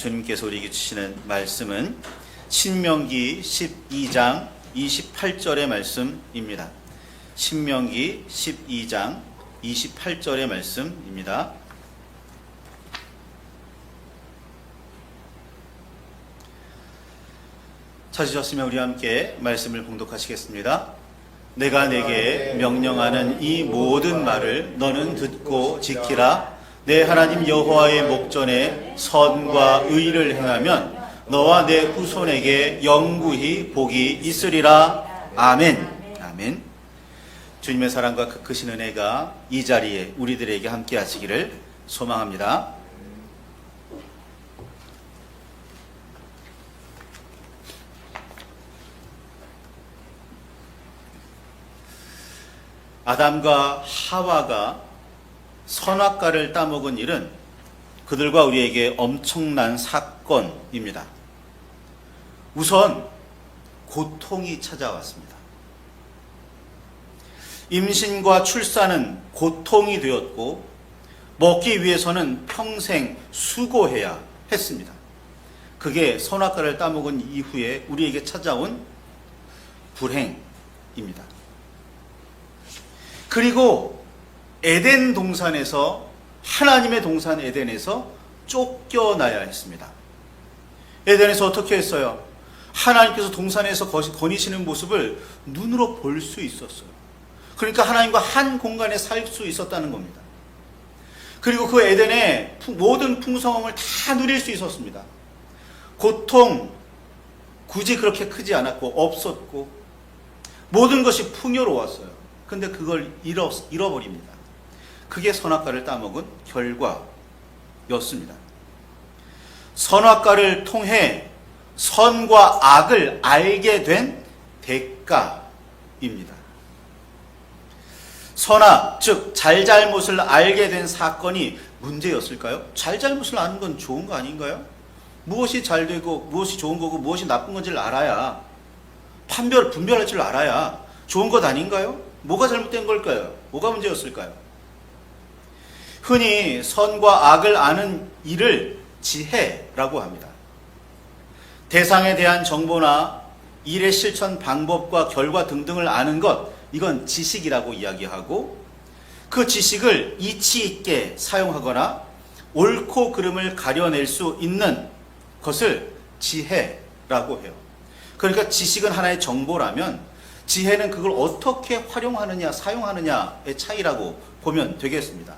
주님께서 우리에게 주시는 말씀은 신명기 12장 28절의 말씀입니다. 신명기 12장 28절의 말씀입니다. 찾으셨으면 우리 함께 말씀을 봉독하시겠습니다. 내가 내게 명령하는 이 모든 말을 너는 듣고 지키라. 내 하나님 여호와의 목전에 선과 의를 행하면 너와 내 후손에게 영구히 복이 있으리라. 아멘. 아멘. 주님의 사랑과 그 크신 은혜가 이 자리에 우리들에게 함께 하시기를 소망합니다. 아담과 하와가 선악과를 따먹은 일은 그들과 우리에게 엄청난 사건입니다. 우선 고통이 찾아왔습니다. 임신과 출산은 고통이 되었고 먹기 위해서는 평생 수고해야 했습니다. 그게 선악과를 따먹은 이후에 우리에게 찾아온 불행입니다. 그리고 에덴 동산에서, 하나님의 동산 에덴에서 쫓겨나야 했습니다. 에덴에서 어떻게 했어요? 하나님께서 동산에서 거니시는 모습을 눈으로 볼 수 있었어요. 그러니까 하나님과 한 공간에 살 수 있었다는 겁니다. 그리고 그 에덴의 모든 풍성함을 다 누릴 수 있었습니다. 고통 굳이 그렇게 크지 않았고 없었고 모든 것이 풍요로웠어요. 근데 그걸 잃어버립니다. 그게 선악과를 따먹은 결과였습니다. 선악과를 통해 선과 악을 알게 된 대가입니다. 선악, 즉 잘잘못을 알게 된 사건이 문제였을까요? 잘잘못을 아는 건 좋은 거 아닌가요? 무엇이 잘되고 무엇이 좋은 거고 무엇이 나쁜 건지를 알아야, 분별할 줄 알아야 좋은 것 아닌가요? 뭐가 잘못된 걸까요? 뭐가 문제였을까요? 흔히 선과 악을 아는 일을 지혜라고 합니다. 대상에 대한 정보나 일의 실천 방법과 결과 등등을 아는 것, 이건 지식이라고 이야기하고, 그 지식을 이치 있게 사용하거나 옳고 그름을 가려낼 수 있는 것을 지혜라고 해요. 그러니까 지식은 하나의 정보라면 지혜는 그걸 어떻게 활용하느냐, 사용하느냐의 차이라고 보면 되겠습니다.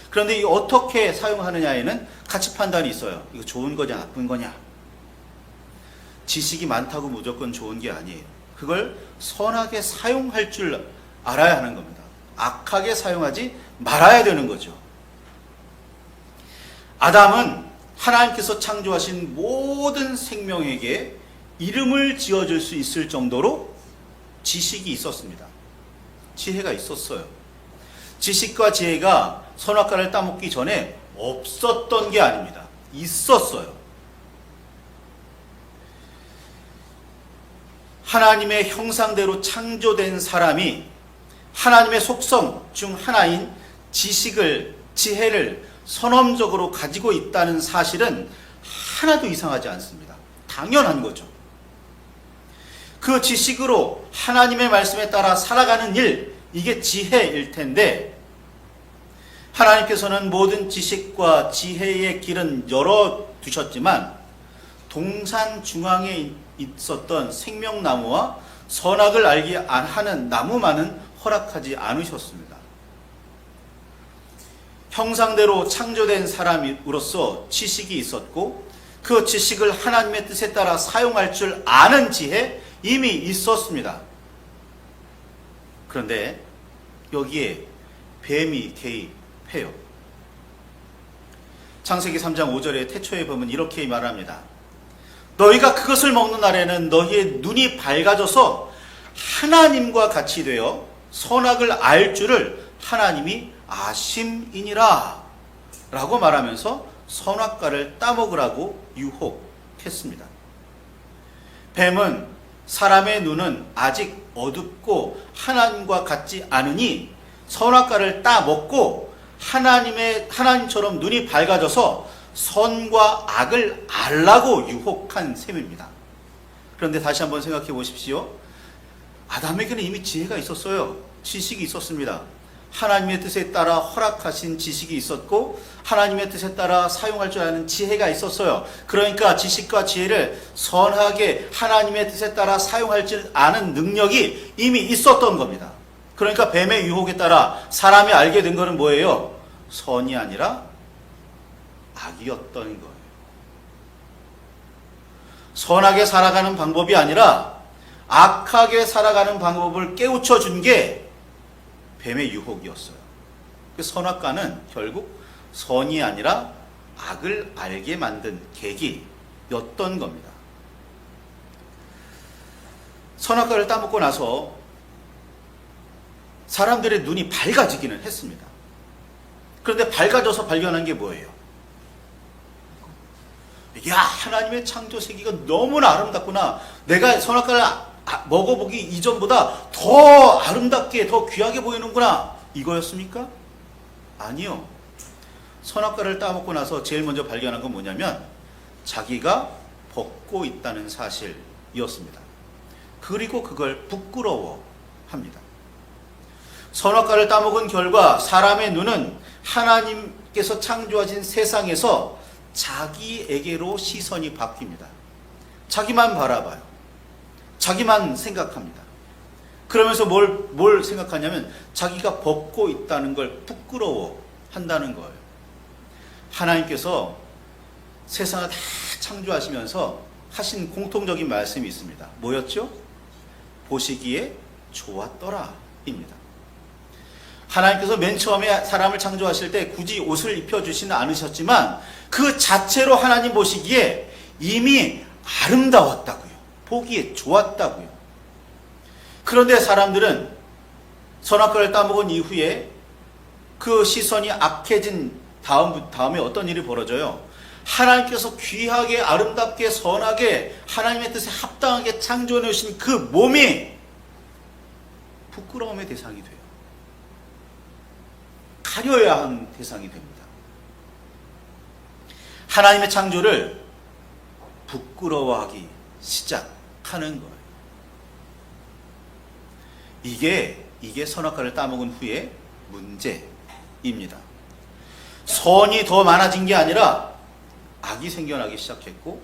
그런데 이 어떻게 사용하느냐에는 가치 판단이 있어요. 이거 좋은 거냐, 나쁜 거냐. 지식이 많다고 무조건 좋은 게 아니에요. 그걸 선하게 사용할 줄 알아야 하는 겁니다. 악하게 사용하지 말아야 되는 거죠. 아담은 하나님께서 창조하신 모든 생명에게 이름을 지어줄 수 있을 정도로 지식이 있었습니다. 지혜가 있었어요. 지식과 지혜가 선악과를 따먹기 전에 없었던 게 아닙니다. 있었어요. 하나님의 형상대로 창조된 사람이 하나님의 속성 중 하나인 지혜를 선언적으로 가지고 있다는 사실은 하나도 이상하지 않습니다. 당연한 거죠. 그 지식으로 하나님의 말씀에 따라 살아가는 일, 이게 지혜일 텐데, 하나님께서는 모든 지식과 지혜의 길은 열어두셨지만 동산 중앙에 있었던 생명나무와 선악을 알게 하는 나무만은 허락하지 않으셨습니다. 형상대로 창조된 사람으로서 지식이 있었고, 그 지식을 하나님의 뜻에 따라 사용할 줄 아는 지혜, 이미 있었습니다. 그런데 여기에 뱀이 개입해요. 창세기 3장 5절의 태초에 보면 이렇게 말합니다. 너희가 그것을 먹는 날에는 너희의 눈이 밝아져서 하나님과 같이 되어 선악을 알 줄을 하나님이 아심이니라 라고 말하면서 선악과를 따먹으라고 유혹했습니다. 뱀은 사람의 눈은 아직 어둡고 하나님과 같지 않으니 선악과를 따먹고 하나님처럼 눈이 밝아져서 선과 악을 알라고 유혹한 셈입니다. 그런데 다시 한번 생각해 보십시오. 아담에게는 이미 지혜가 있었어요. 지식이 있었습니다. 하나님의 뜻에 따라 허락하신 지식이 있었고 하나님의 뜻에 따라 사용할 줄 아는 지혜가 있었어요. 그러니까 지식과 지혜를 선하게 하나님의 뜻에 따라 사용할 줄 아는 능력이 이미 있었던 겁니다. 그러니까 뱀의 유혹에 따라 사람이 알게 된 것은 뭐예요? 선이 아니라 악이었던 거예요. 선하게 살아가는 방법이 아니라 악하게 살아가는 방법을 깨우쳐 준 게 뱀의 유혹이었어요. 선악과는 결국 선이 아니라 악을 알게 만든 계기였던 겁니다. 선악과를 따먹고 나서 사람들의 눈이 밝아지기는 했습니다. 그런데 밝아져서 발견한 게 뭐예요? 야, 하나님의 창조 세계가 너무나 아름답구나. 내가 선악과를 먹어보기 이전보다 더 아름답게, 더 귀하게 보이는구나. 이거였습니까? 아니요. 선악과를 따먹고 나서 제일 먼저 발견한 건 뭐냐면 자기가 벗고 있다는 사실이었습니다. 그리고 그걸 부끄러워합니다. 선악과를 따먹은 결과 사람의 눈은 하나님께서 창조하신 세상에서 자기에게로 시선이 바뀝니다. 자기만 바라봐요. 자기만 생각합니다. 그러면서 뭘 생각하냐면 자기가 벗고 있다는 걸 부끄러워한다는 거예요. 하나님께서 세상을 다 창조하시면서 하신 공통적인 말씀이 있습니다. 뭐였죠? 보시기에 좋았더라 입니다. 하나님께서 맨 처음에 사람을 창조하실 때 굳이 옷을 입혀주지는 않으셨지만 그 자체로 하나님 보시기에 이미 아름다웠다고요. 보기에 좋았다고요. 그런데 사람들은 선악과를 따먹은 이후에 그 시선이 악해진 다음에 어떤 일이 벌어져요? 하나님께서 귀하게 아름답게 선하게 하나님의 뜻에 합당하게 창조해 놓으신 그 몸이 부끄러움의 대상이 돼요. 가려야 하는 대상이 됩니다. 하나님의 창조를 부끄러워하기 시작하는 거예요. 이게 선악과를 따먹은 후에 문제입니다. 선이 더 많아진 게 아니라 악이 생겨나기 시작했고,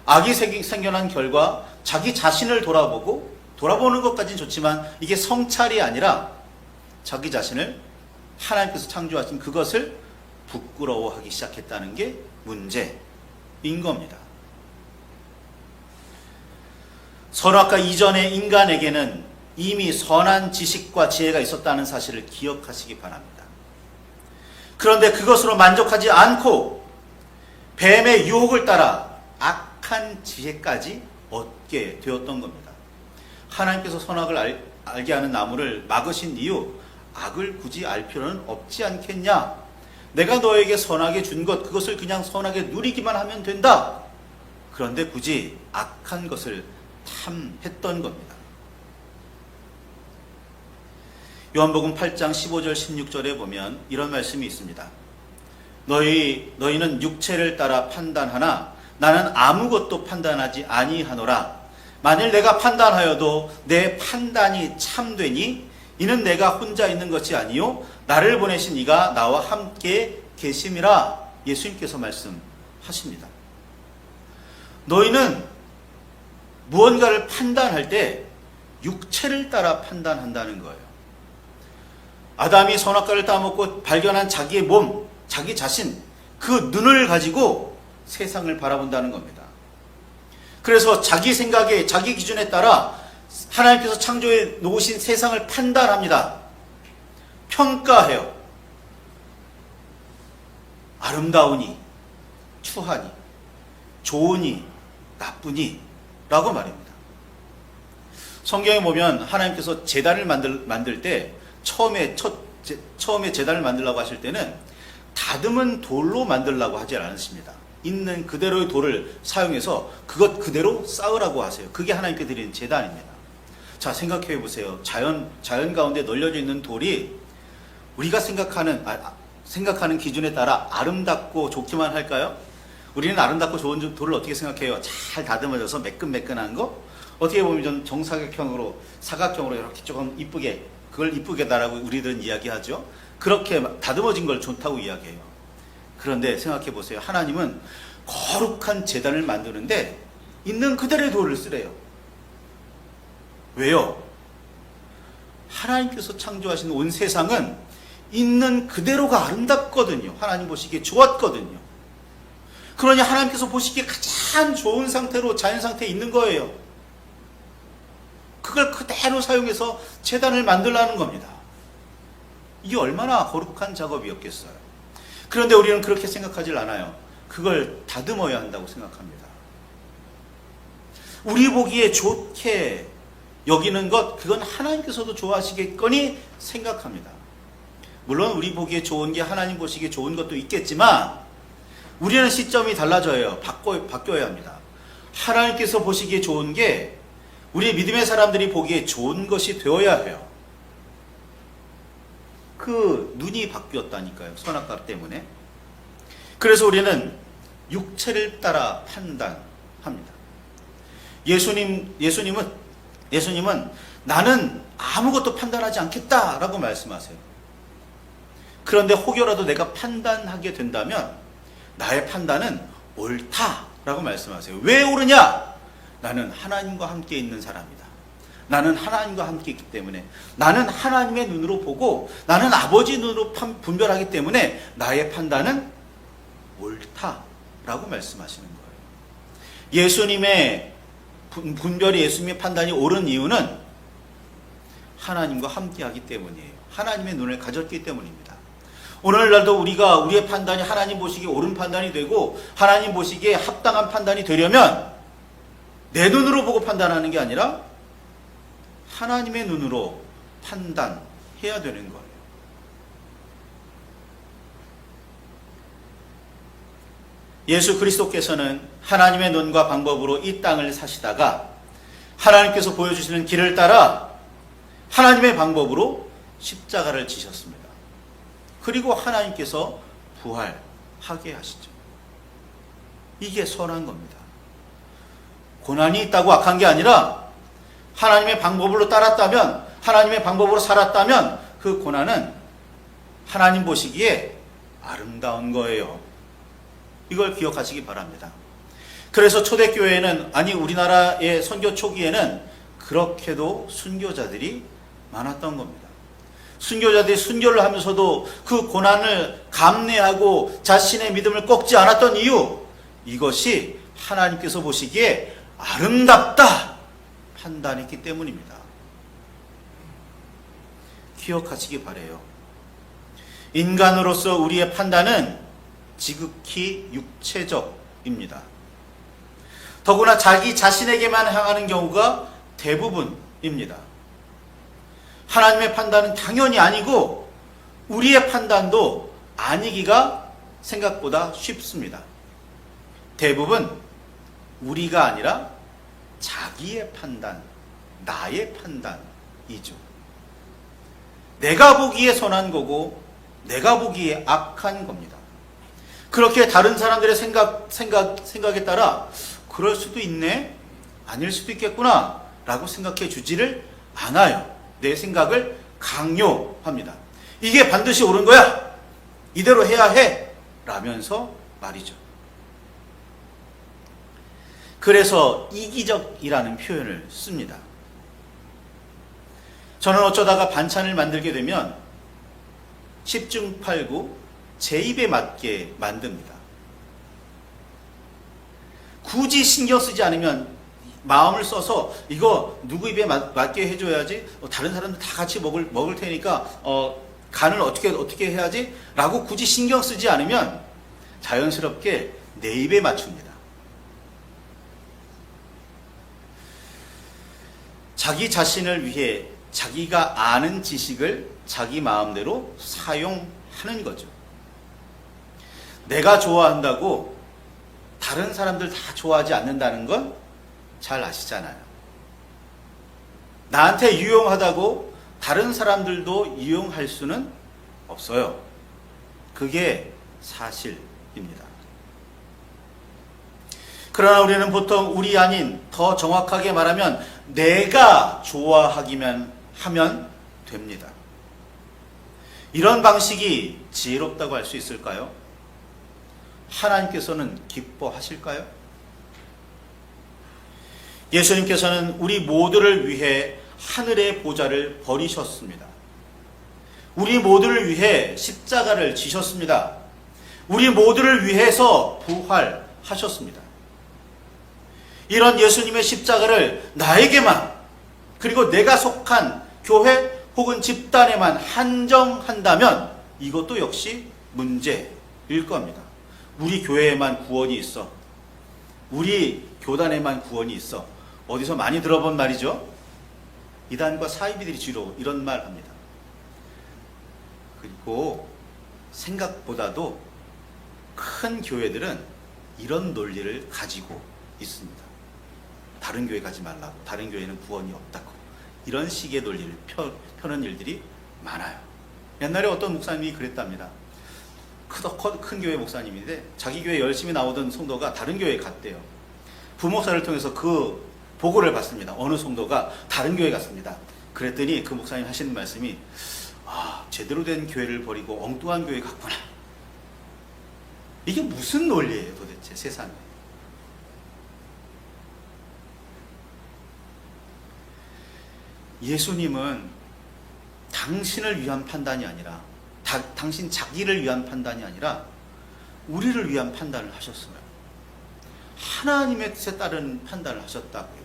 악이 생겨난 결과 자기 자신을 돌아보는 것까지는 좋지만 이게 성찰이 아니라 자기 자신을 하나님께서 창조하신 그것을 부끄러워하기 시작했다는 게 문제인 겁니다. 선악과 이전의 인간에게는 이미 선한 지식과 지혜가 있었다는 사실을 기억하시기 바랍니다. 그런데 그것으로 만족하지 않고 뱀의 유혹을 따라 악한 지혜까지 얻게 되었던 겁니다. 하나님께서 선악을 알게 하는 나무를 막으신 이유, 악을 굳이 알 필요는 없지 않겠냐? 내가 너에게 선하게 준 것, 그것을 그냥 선하게 누리기만 하면 된다. 그런데 굳이 악한 것을 탐했던 겁니다. 요한복음 8장 15절 16절에 보면 이런 말씀이 있습니다. 너희는 육체를 따라 판단하나 나는 아무것도 판단하지 아니하노라. 만일 내가 판단하여도 내 판단이 참되니 이는 내가 혼자 있는 것이 아니요 나를 보내신 이가 나와 함께 계심이라. 예수님께서 말씀하십니다. 너희는 무언가를 판단할 때 육체를 따라 판단한다는 거예요. 아담이 선악과를 따먹고 발견한 자기의 몸, 자기 자신, 그 눈을 가지고 세상을 바라본다는 겁니다. 그래서 자기 생각에, 자기 기준에 따라 하나님께서 창조해 놓으신 세상을 판단합니다. 평가해요. 아름다우니, 추하니, 좋으니, 나쁘니 라고 말입니다. 성경에 보면 하나님께서 제단을 만들 때 처음에 제단을 만들라고 하실 때는 다듬은 돌로 만들라고 하지 않으십니다. 있는 그대로의 돌을 사용해서 그것 그대로 쌓으라고 하세요. 그게 하나님께 드리는 제단입니다. 자, 생각해 보세요. 자연 가운데 널려져 있는 돌이 우리가 생각하는 기준에 따라 아름답고 좋기만 할까요? 우리는 아름답고 좋은 돌을 어떻게 생각해요? 잘 다듬어져서 매끈매끈한 거? 어떻게 보면 좀 정사각형으로, 사각형으로 이렇게 조금 이쁘게, 그걸 이쁘게다라고 우리들은 이야기하죠. 그렇게 다듬어진 걸 좋다고 이야기해요. 그런데 생각해 보세요. 하나님은 거룩한 제단을 만드는데 있는 그대로의 돌을 쓰래요. 왜요? 하나님께서 창조하신 온 세상은 있는 그대로가 아름답거든요. 하나님 보시기에 좋았거든요. 그러니 하나님께서 보시기에 가장 좋은 상태로 자연 상태에 있는 거예요. 그걸 그대로 사용해서 제단을 만들라는 겁니다. 이게 얼마나 거룩한 작업이었겠어요. 그런데 우리는 그렇게 생각하질 않아요. 그걸 다듬어야 한다고 생각합니다. 우리 보기에 좋게 여기는 것, 그건 하나님께서도 좋아하시겠거니 생각합니다. 물론 우리 보기에 좋은 게 하나님 보시기에 좋은 것도 있겠지만 우리는 시점이 달라져요. 바뀌어야 합니다. 하나님께서 보시기에 좋은 게 우리 믿음의 사람들이 보기에 좋은 것이 되어야 해요. 그 눈이 바뀌었다니까요. 선악과 때문에. 그래서 우리는 육체를 따라 판단합니다. 예수님은 나는 아무것도 판단하지 않겠다라고 말씀하세요. 그런데 혹여라도 내가 판단하게 된다면 나의 판단은 옳다라고 말씀하세요. 왜 옳으냐? 나는 하나님과 함께 있는 사람이다. 나는 하나님과 함께 있기 때문에, 나는 하나님의 눈으로 보고 나는 아버지 눈으로 분별하기 때문에 나의 판단은 옳다라고 말씀하시는 거예요. 예수님의 분별이, 예수님의 판단이 옳은 이유는 하나님과 함께 하기 때문이에요. 하나님의 눈을 가졌기 때문입니다. 오늘날도 우리가 우리의 판단이 하나님 보시기에 옳은 판단이 되고 하나님 보시기에 합당한 판단이 되려면 내 눈으로 보고 판단하는 게 아니라 하나님의 눈으로 판단해야 되는 거예요. 예수 그리스도께서는 하나님의 눈과 방법으로 이 땅을 사시다가 하나님께서 보여주시는 길을 따라 하나님의 방법으로 십자가를 지셨습니다. 그리고 하나님께서 부활하게 하시죠. 이게 선한 겁니다. 고난이 있다고 악한 게 아니라 하나님의 방법으로 따랐다면, 하나님의 방법으로 살았다면 그 고난은 하나님 보시기에 아름다운 거예요. 이걸 기억하시기 바랍니다. 그래서 초대교회에는, 아니 우리나라의 선교 초기에는 그렇게도 순교자들이 많았던 겁니다. 순교자들이 순교를 하면서도 그 고난을 감내하고 자신의 믿음을 꺾지 않았던 이유, 이것이 하나님께서 보시기에 아름답다 판단했기 때문입니다. 기억하시기 바라요. 인간으로서 우리의 판단은 지극히 육체적입니다. 더구나 자기 자신에게만 향하는 경우가 대부분입니다. 하나님의 판단은 당연히 아니고 우리의 판단도 아니기가 생각보다 쉽습니다. 대부분 우리가 아니라 자기의 판단, 나의 판단이죠. 내가 보기에 선한 거고 내가 보기에 악한 겁니다. 그렇게 다른 사람들의 생각에 따라 그럴 수도 있네, 아닐 수도 있겠구나 라고 생각해 주지를 않아요. 내 생각을 강요합니다. 이게 반드시 옳은 거야, 이대로 해야 해 라면서 말이죠. 그래서 이기적이라는 표현을 씁니다. 저는 어쩌다가 반찬을 만들게 되면 10중 8구 제 입에 맞게 만듭니다. 굳이 신경 쓰지 않으면, 마음을 써서 이거 누구 입에 맞게 해줘야지, 다른 사람들 다 같이 먹을 테니까 간을 어떻게 해야지 라고 굳이 신경 쓰지 않으면 자연스럽게 내 입에 맞춥니다. 자기 자신을 위해 자기가 아는 지식을 자기 마음대로 사용하는 거죠. 내가 좋아한다고 다른 사람들 다 좋아하지 않는다는 건 잘 아시잖아요. 나한테 유용하다고 다른 사람들도 이용할 수는 없어요. 그게 사실입니다. 그러나 우리는 보통 우리 아닌, 더 정확하게 말하면 내가 좋아하기만 하면 됩니다. 이런 방식이 지혜롭다고 할 수 있을까요? 하나님께서는 기뻐하실까요? 예수님께서는 우리 모두를 위해 하늘의 보좌를 버리셨습니다. 우리 모두를 위해 십자가를 지셨습니다. 우리 모두를 위해서 부활하셨습니다. 이런 예수님의 십자가를 나에게만, 그리고 내가 속한 교회 혹은 집단에만 한정한다면 이것도 역시 문제일 겁니다. 우리 교회에만 구원이 있어, 우리 교단에만 구원이 있어. 어디서 많이 들어본 말이죠? 이단과 사이비들이 주로 이런 말 합니다. 그리고 생각보다도 큰 교회들은 이런 논리를 가지고 있습니다. 다른 교회 가지 말라고, 다른 교회는 구원이 없다고, 이런 식의 논리를 펴는 일들이 많아요. 옛날에 어떤 목사님이 그랬답니다. 큰 교회 목사님인데 자기 교회 열심히 나오던 성도가 다른 교회에 갔대요. 부목사를 통해서 그 보고를 받습니다. 어느 성도가 다른 교회 갔습니다. 그랬더니 그 목사님 하시는 말씀이, 제대로 된 교회를 버리고 엉뚱한 교회 갔구나. 이게 무슨 논리예요 도대체 세상에. 예수님은 당신을 위한 판단이 아니라, 당신 자기를 위한 판단이 아니라 우리를 위한 판단을 하셨어요. 하나님의 뜻에 따른 판단을 하셨다고요.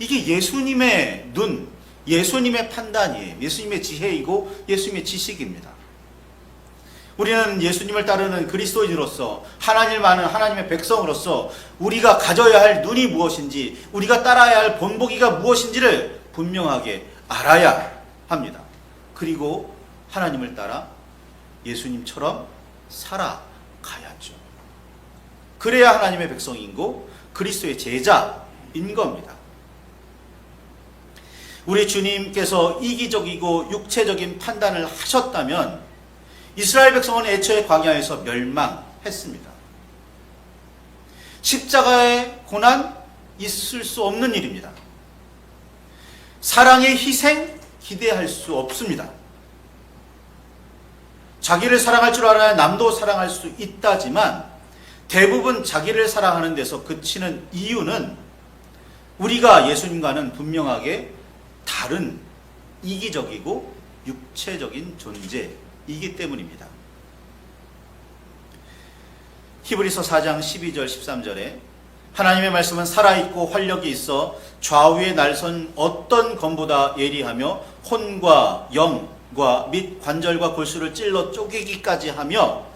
이게 예수님의 눈, 예수님의 판단이에요. 예수님의 지혜이고 예수님의 지식입니다. 우리는 예수님을 따르는 그리스도인으로서, 하나님을 아는 하나님의 백성으로서 우리가 가져야 할 눈이 무엇인지, 우리가 따라야 할 본보기가 무엇인지를 분명하게 알아야 합니다. 그리고 하나님을 따라 예수님처럼 살아가야죠. 그래야 하나님의 백성이고 그리스도의 제자인 겁니다. 우리 주님께서 이기적이고 육체적인 판단을 하셨다면 이스라엘 백성은 애초에 광야에서 멸망했습니다. 십자가의 고난 있을 수 없는 일입니다. 사랑의 희생 기대할 수 없습니다. 자기를 사랑할 줄 알아야 남도 사랑할 수 있다지만 대부분 자기를 사랑하는 데서 그치는 이유는 우리가 예수님과는 분명하게 다른 이기적이고 육체적인 존재이기 때문입니다. 히브리서 4장 12절 13절에 하나님의 말씀은 살아있고 활력이 있어 좌우에 날선 어떤 검보다 예리하며 혼과 영과 및 관절과 골수를 찔러 쪼개기까지 하며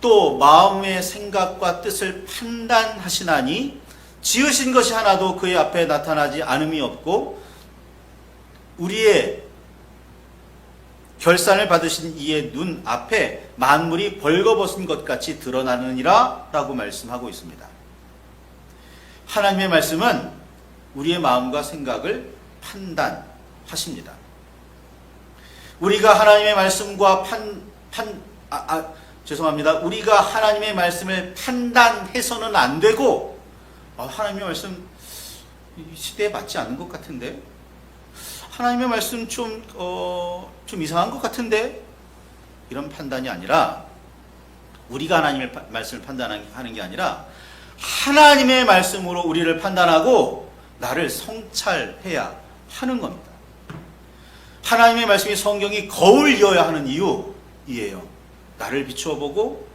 또 마음의 생각과 뜻을 판단하시나니 지으신 것이 하나도 그의 앞에 나타나지 않음이 없고 우리의 결산을 받으신 이의 눈 앞에 만물이 벌거벗은 것 같이 드러나느니라 라고 말씀하고 있습니다. 하나님의 말씀은 우리의 마음과 생각을 판단하십니다. 우리가 하나님의 말씀과 우리가 하나님의 말씀을 판단해서는 안 되고, 하나님의 말씀 시대에 맞지 않는 것 같은데, 하나님의 말씀 좀 이상한 것 같은데, 이런 판단이 아니라, 우리가 하나님의 말씀을 판단하는 게 아니라 하나님의 말씀으로 우리를 판단하고 나를 성찰해야 하는 겁니다. 하나님의 말씀이, 성경이 거울이어야 하는 이유이에요. 나를 비추어 보고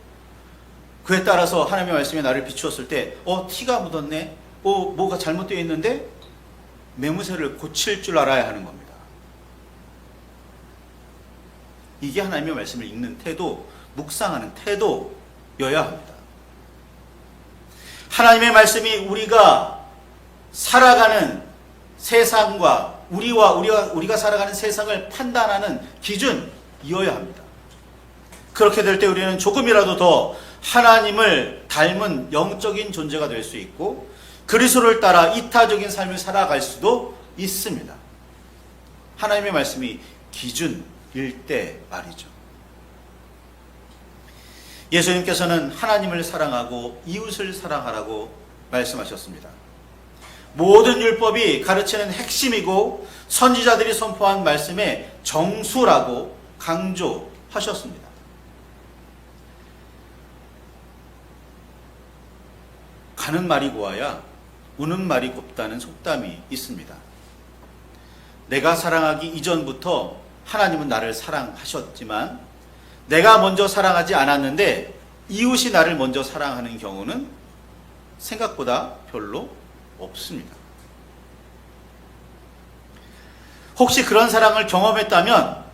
그에 따라서 하나님의 말씀에 나를 비추었을 때 티가 묻었네, 뭐가 잘못되어 있는데 매무새를 고칠 줄 알아야 하는 겁니다. 이게 하나님의 말씀을 읽는 태도, 묵상하는 태도여야 합니다. 하나님의 말씀이 우리가 살아가는 세상과 우리가 살아가는 세상을 판단하는 기준이어야 합니다. 그렇게 될 때 우리는 조금이라도 더 하나님을 닮은 영적인 존재가 될 수 있고 그리스도를 따라 이타적인 삶을 살아갈 수도 있습니다. 하나님의 말씀이 기준일 때 말이죠. 예수님께서는 하나님을 사랑하고 이웃을 사랑하라고 말씀하셨습니다. 모든 율법이 가르치는 핵심이고 선지자들이 선포한 말씀의 정수라고 강조하셨습니다. 가는 말이 고와야 우는 말이 곱다는 속담이 있습니다. 내가 사랑하기 이전부터 하나님은 나를 사랑하셨지만 내가 먼저 사랑하지 않았는데 이웃이 나를 먼저 사랑하는 경우는 생각보다 별로 없습니다. 혹시 그런 사랑을 경험했다면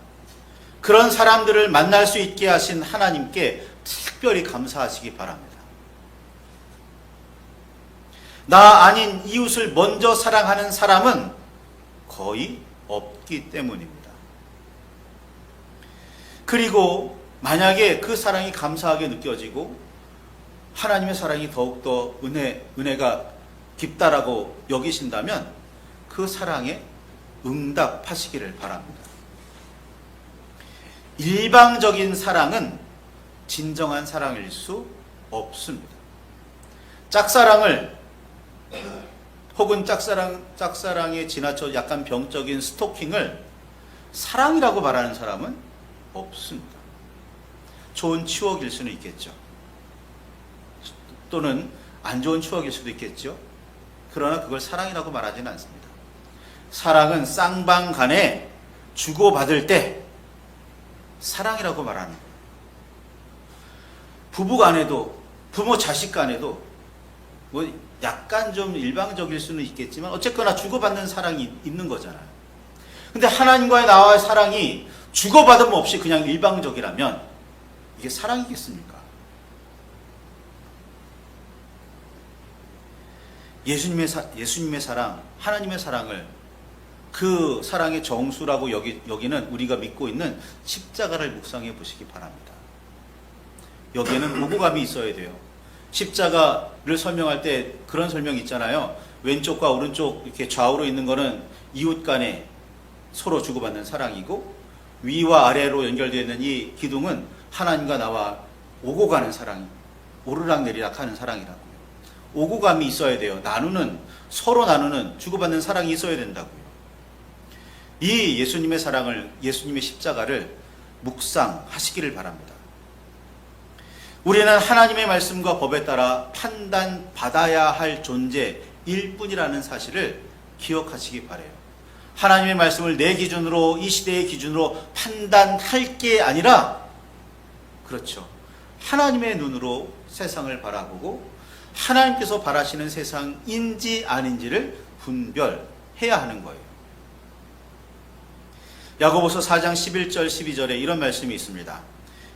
그런 사람들을 만날 수 있게 하신 하나님께 특별히 감사하시기 바랍니다. 나 아닌 이웃을 먼저 사랑하는 사람은 거의 없기 때문입니다. 그리고 만약에 그 사랑이 감사하게 느껴지고 하나님의 사랑이 더욱더 은혜가 깊다라고 여기신다면 그 사랑에 응답하시기를 바랍니다. 일방적인 사랑은 진정한 사랑일 수 없습니다. 짝사랑을 혹은 짝사랑에 지나쳐 약간 병적인 스토킹을 사랑이라고 말하는 사람은 없습니다. 좋은 추억일 수는 있겠죠. 또는 안 좋은 추억일 수도 있겠죠. 그러나 그걸 사랑이라고 말하지는 않습니다. 사랑은 쌍방간에 주고받을 때 사랑이라고 말하는 거예요. 부부 간에도 부모 자식 간에도 뭐 약간 좀 일방적일 수는 있겠지만 어쨌거나 주고받는 사랑이 있는 거잖아요. 근데 하나님과의 나와의 사랑이 주고받음 없이 그냥 일방적이라면 이게 사랑이겠습니까? 예수님의 사랑, 하나님의 사랑을 그 사랑의 정수라고 여기는 우리가 믿고 있는 십자가를 묵상해 보시기 바랍니다. 여기에는 오고감이 있어야 돼요. 십자가를 설명할 때 그런 설명이 있잖아요. 왼쪽과 오른쪽 이렇게 좌우로 있는 거는 이웃 간에 서로 주고받는 사랑이고 위와 아래로 연결되어 있는 이 기둥은 하나님과 나와 오고 가는 사랑이 오르락내리락 하는 사랑이라고요. 오고감이 있어야 돼요. 서로 나누는 주고받는 사랑이 있어야 된다고요. 이 예수님의 사랑을, 예수님의 십자가를 묵상하시기를 바랍니다. 우리는 하나님의 말씀과 법에 따라 판단받아야 할 존재일 뿐이라는 사실을 기억하시기 바라요. 하나님의 말씀을 내 기준으로, 이 시대의 기준으로 판단할 게 아니라, 그렇죠, 하나님의 눈으로 세상을 바라보고 하나님께서 바라시는 세상인지 아닌지를 분별해야 하는 거예요. 야고보서 4장 11절 12절에 이런 말씀이 있습니다.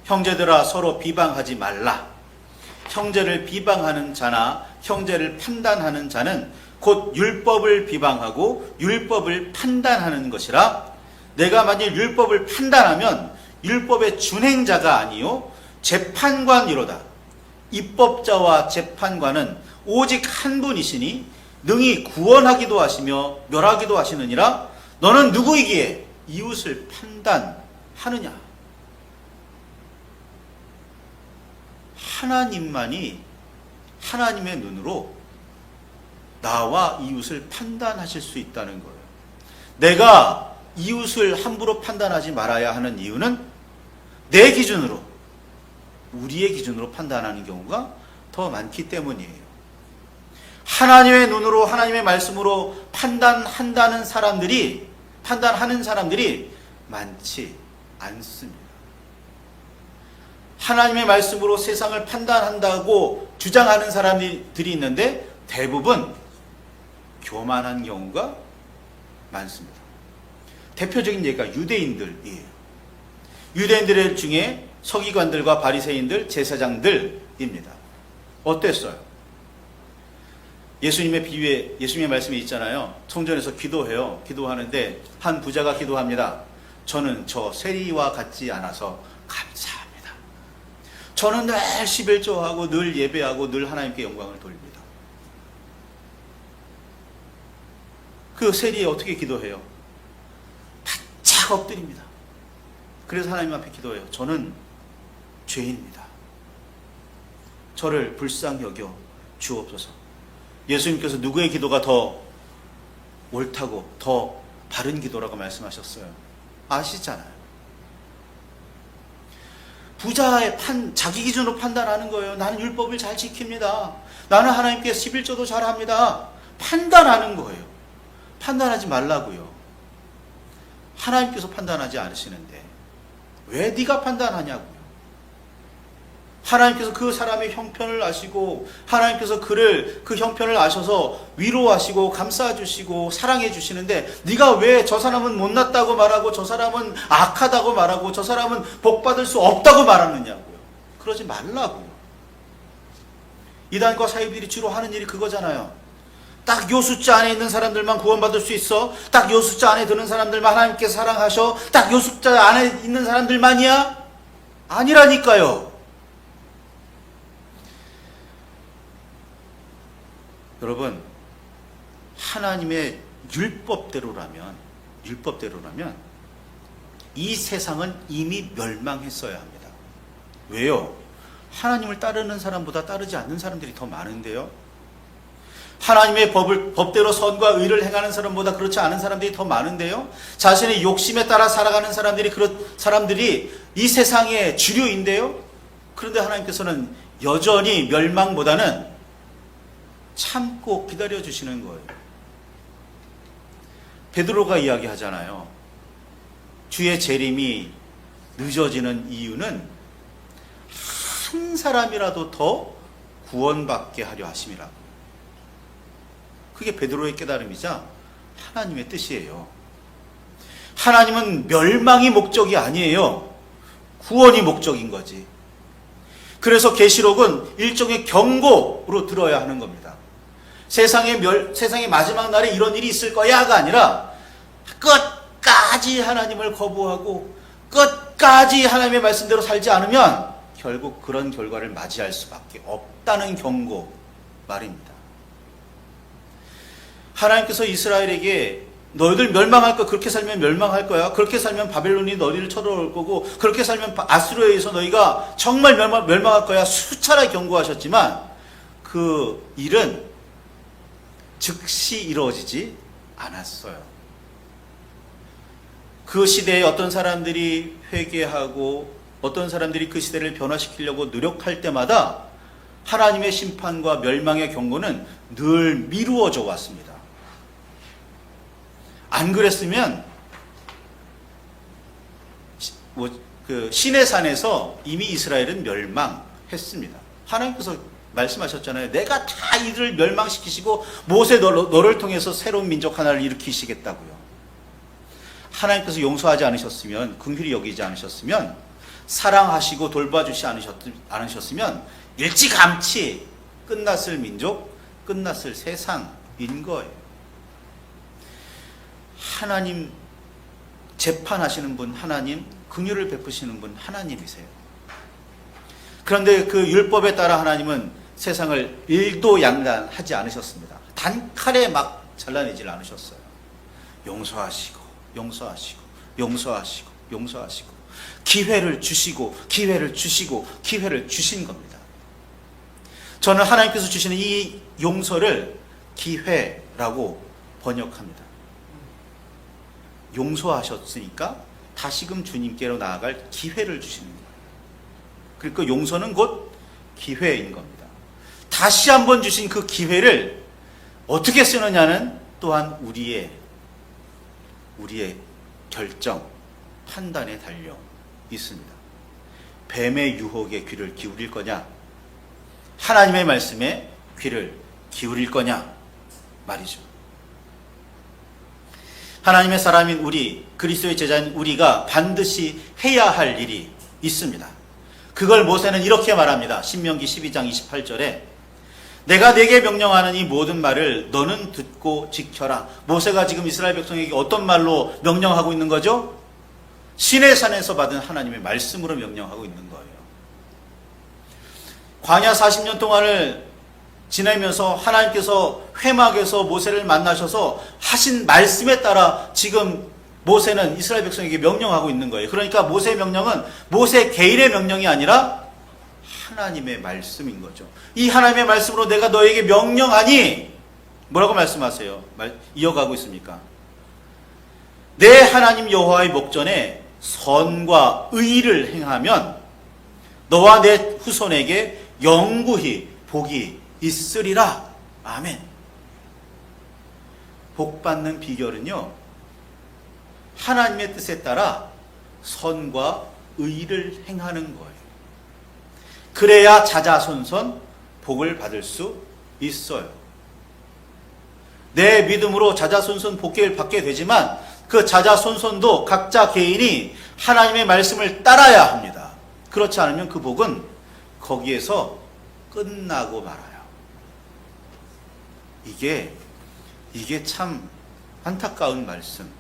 형제들아 서로 비방하지 말라. 형제를 비방하는 자나 형제를 판단하는 자는 곧 율법을 비방하고 율법을 판단하는 것이라. 내가 만일 율법을 판단하면 율법의 준행자가 아니요 재판관이로다. 입법자와 재판관은 오직 한 분이시니 능히 구원하기도 하시며 멸하기도 하시느니라. 너는 누구이기에 이웃을 판단하느냐? 하나님만이 하나님의 눈으로 나와 이웃을 판단하실 수 있다는 거예요. 내가 이웃을 함부로 판단하지 말아야 하는 이유는 내 기준으로, 우리의 기준으로 판단하는 경우가 더 많기 때문이에요. 하나님의 눈으로, 하나님의 말씀으로 판단하는 사람들이 많지 않습니다. 하나님의 말씀으로 세상을 판단한다고 주장하는 사람들이 있는데 대부분 교만한 경우가 많습니다. 대표적인 예가 유대인들이에요. 유대인들 중에 서기관들과 바리새인들, 제사장들입니다. 어땠어요? 예수님의 비유에, 예수님의 말씀이 있잖아요. 성전에서 기도해요. 기도하는데 한 부자가 기도합니다. 저는 저 세리와 같지 않아서 감사합니다. 저는 늘 11조하고 늘 예배하고 늘 하나님께 영광을 돌립니다. 그 세리에 어떻게 기도해요? 바짝 엎드립니다. 그래서 하나님 앞에 기도해요. 저는 죄인입니다. 저를 불쌍히 여겨 주옵소서. 예수님께서 누구의 기도가 더 옳다고, 더 바른 기도라고 말씀하셨어요? 아시잖아요. 부자의 자기 기준으로 판단하는 거예요. 나는 율법을 잘 지킵니다. 나는 하나님께 11조도 잘합니다. 판단하는 거예요. 판단하지 말라고요. 하나님께서 판단하지 않으시는데 왜 네가 판단하냐고요. 하나님께서 그 사람의 형편을 아시고 하나님께서 그 형편을 아셔서 위로하시고 감싸주시고 사랑해 주시는데 네가 왜 저 사람은 못났다고 말하고 저 사람은 악하다고 말하고 저 사람은 복받을 수 없다고 말하느냐고요. 그러지 말라고요. 이단과 사이비들이 주로 하는 일이 그거잖아요. 딱 요 숫자 안에 있는 사람들만 구원받을 수 있어. 딱 요 숫자 안에 드는 사람들만 하나님께 사랑하셔. 딱 요 숫자 안에 있는 사람들만이야? 아니라니까요. 여러분, 하나님의 율법대로라면 이 세상은 이미 멸망했어야 합니다. 왜요? 하나님을 따르는 사람보다 따르지 않는 사람들이 더 많은데요. 하나님의 법대로 선과 의를 행하는 사람보다 그렇지 않은 사람들이 더 많은데요. 자신의 욕심에 따라 살아가는 사람들이 이 세상의 주류인데요. 그런데 하나님께서는 여전히 멸망보다는 참고 기다려주시는 거예요. 베드로가 이야기하잖아요. 주의 재림이 늦어지는 이유는 한 사람이라도 더 구원받게 하려 하심이라고. 그게 베드로의 깨달음이자 하나님의 뜻이에요. 하나님은 멸망이 목적이 아니에요. 구원이 목적인 거지. 그래서 계시록은 일종의 경고로 들어야 하는 겁니다. 세상의 마지막 날에 이런 일이 있을 거야가 아니라 끝까지 하나님을 거부하고 끝까지 하나님의 말씀대로 살지 않으면 결국 그런 결과를 맞이할 수밖에 없다는 경고 말입니다. 하나님께서 이스라엘에게 너희들 멸망할 거야. 그렇게 살면 멸망할 거야. 그렇게 살면 바벨론이 너희를 쳐들어올 거고 그렇게 살면 아수르에 의해서 너희가 정말 멸망할 거야. 수차례 경고하셨지만 그 일은 즉시 이루어지지 않았어요. 그 시대에 어떤 사람들이 회개하고 어떤 사람들이 그 시대를 변화시키려고 노력할 때마다 하나님의 심판과 멸망의 경고는 늘 미루어져 왔습니다. 안 그랬으면 시내산에서 이미 이스라엘은 멸망했습니다. 하나님께서 말씀하셨잖아요. 내가 다 이들을 멸망시키시고 모세 너를 통해서 새로운 민족 하나를 일으키시겠다고요. 하나님께서 용서하지 않으셨으면, 긍휼히 여기지 않으셨으면, 사랑하시고 돌봐주시 않으셨으면 일찌감치 끝났을 민족, 끝났을 세상인 거예요. 하나님 재판하시는 분 하나님, 긍휼을 베푸시는 분 하나님이세요. 그런데 그 율법에 따라 하나님은 세상을 일도 양단하지 않으셨습니다. 단칼에 막 잘라내질 않으셨어요. 용서하시고 용서하시고 용서하시고 용서하시고 기회를 주시고 기회를 주시고 기회를 주신 겁니다. 저는 하나님께서 주시는 이 용서를 기회라고 번역합니다. 용서하셨으니까 다시금 주님께로 나아갈 기회를 주시는 거예요. 그러니까 용서는 곧 기회인 겁니다. 다시 한번 주신 그 기회를 어떻게 쓰느냐는 또한 우리의 결정, 판단에 달려 있습니다. 뱀의 유혹에 귀를 기울일 거냐, 하나님의 말씀에 귀를 기울일 거냐 말이죠. 하나님의 사람인 우리, 그리스도의 제자인 우리가 반드시 해야 할 일이 있습니다. 그걸 모세는 이렇게 말합니다. 신명기 12장 28절에 내가 네게 명령하는 이 모든 말을 너는 듣고 지켜라. 모세가 지금 이스라엘 백성에게 어떤 말로 명령하고 있는 거죠? 시내산에서 받은 하나님의 말씀으로 명령하고 있는 거예요. 광야 40년 동안을 지내면서 하나님께서 회막에서 모세를 만나셔서 하신 말씀에 따라 지금 모세는 이스라엘 백성에게 명령하고 있는 거예요. 그러니까 모세의 명령은 모세 개인의 명령이 아니라 하나님의 말씀인 거죠. 이 하나님의 말씀으로 내가 너에게 명령하니 뭐라고 말씀하세요? 이어가고 있습니까? 내 하나님 여호와의 목전에 선과 의를 행하면 너와 내 후손에게 영구히 복이 있으리라. 아멘. 복 받는 비결은요, 하나님의 뜻에 따라 선과 의를 행하는 거예요. 그래야 자자손손 복을 받을 수 있어요. 내 믿음으로 자자손손 복을 받게 되지만 그 자자손손도 각자 개인이 하나님의 말씀을 따라야 합니다. 그렇지 않으면 그 복은 거기에서 끝나고 말아요. 이게 참 안타까운 말씀입니다.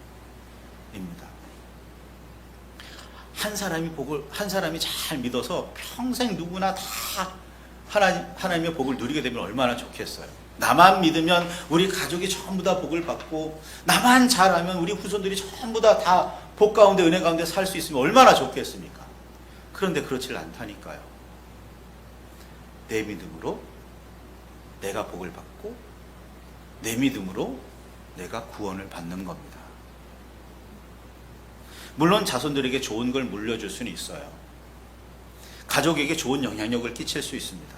한 사람이 잘 믿어서 평생 누구나 다 하나님의 복을 누리게 되면 얼마나 좋겠어요. 나만 믿으면 우리 가족이 전부 다 복을 받고, 나만 잘하면 우리 후손들이 전부 다 복 가운데 은혜 가운데 살 수 있으면 얼마나 좋겠습니까? 그런데 그렇지 않다니까요. 내 믿음으로 내가 복을 받고, 내 믿음으로 내가 구원을 받는 겁니다. 물론 자손들에게 좋은 걸 물려줄 수는 있어요. 가족에게 좋은 영향력을 끼칠 수 있습니다.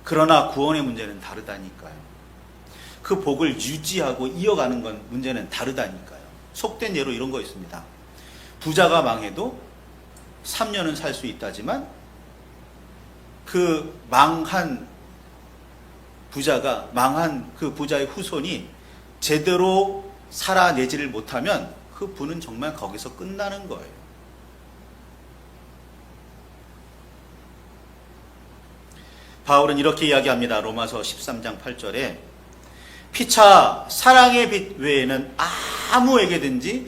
그러나 구원의 문제는 다르다니까요. 그 복을 유지하고 이어가는 건 문제는 다르다니까요. 속된 예로 이런 거 있습니다. 부자가 망해도 3년은 살 수 있다지만 그 망한 그 부자의 후손이 제대로 살아내지를 못하면 그 부는 정말 거기서 끝나는 거예요. 바울은 이렇게 이야기합니다. 로마서 13장 8절에 피차 사랑의 빚 외에는 아무에게든지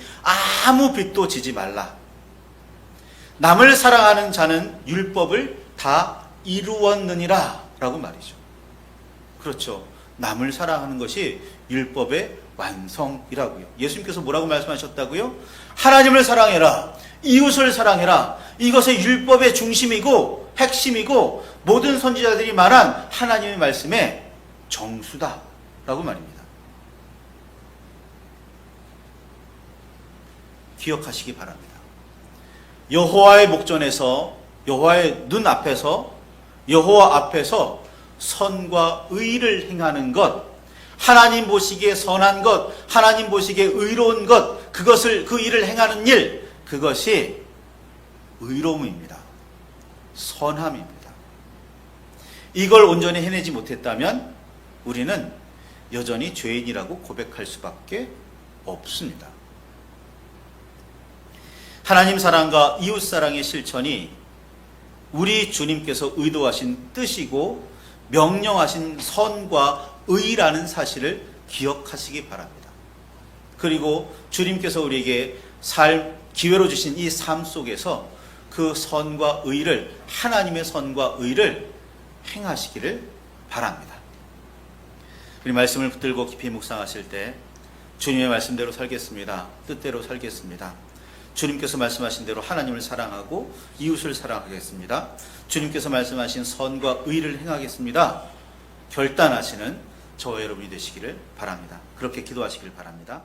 아무 빚도 지지 말라. 남을 사랑하는 자는 율법을 다 이루었느니라 라고 말이죠. 그렇죠. 남을 사랑하는 것이 율법의 완성이라고요. 예수님께서 뭐라고 말씀하셨다고요? 하나님을 사랑해라, 이웃을 사랑해라. 이것의 율법의 중심이고 핵심이고 모든 선지자들이 말한 하나님의 말씀의 정수다 라고 말입니다. 기억하시기 바랍니다. 여호와의 목전에서, 여호와의 눈 앞에서, 여호와 앞에서 선과 의를 행하는 것, 하나님 보시기에 선한 것, 하나님 보시기에 의로운 것, 그 일을 행하는 일, 그것이 의로움입니다. 선함입니다. 이걸 온전히 해내지 못했다면 우리는 여전히 죄인이라고 고백할 수밖에 없습니다. 하나님 사랑과 이웃 사랑의 실천이 우리 주님께서 의도하신 뜻이고 명령하신 선과 의라는 사실을 기억하시기 바랍니다. 그리고 주님께서 우리에게 기회로 주신 이 삶 속에서 그 선과 의를, 하나님의 선과 의를 행하시기를 바랍니다. 우리 말씀을 붙들고 깊이 묵상하실 때 주님의 말씀대로 살겠습니다. 뜻대로 살겠습니다. 주님께서 말씀하신 대로 하나님을 사랑하고 이웃을 사랑하겠습니다. 주님께서 말씀하신 선과 의를 행하겠습니다. 결단하시는 저와 여러분이 되시기를 바랍니다. 그렇게 기도하시길 바랍니다.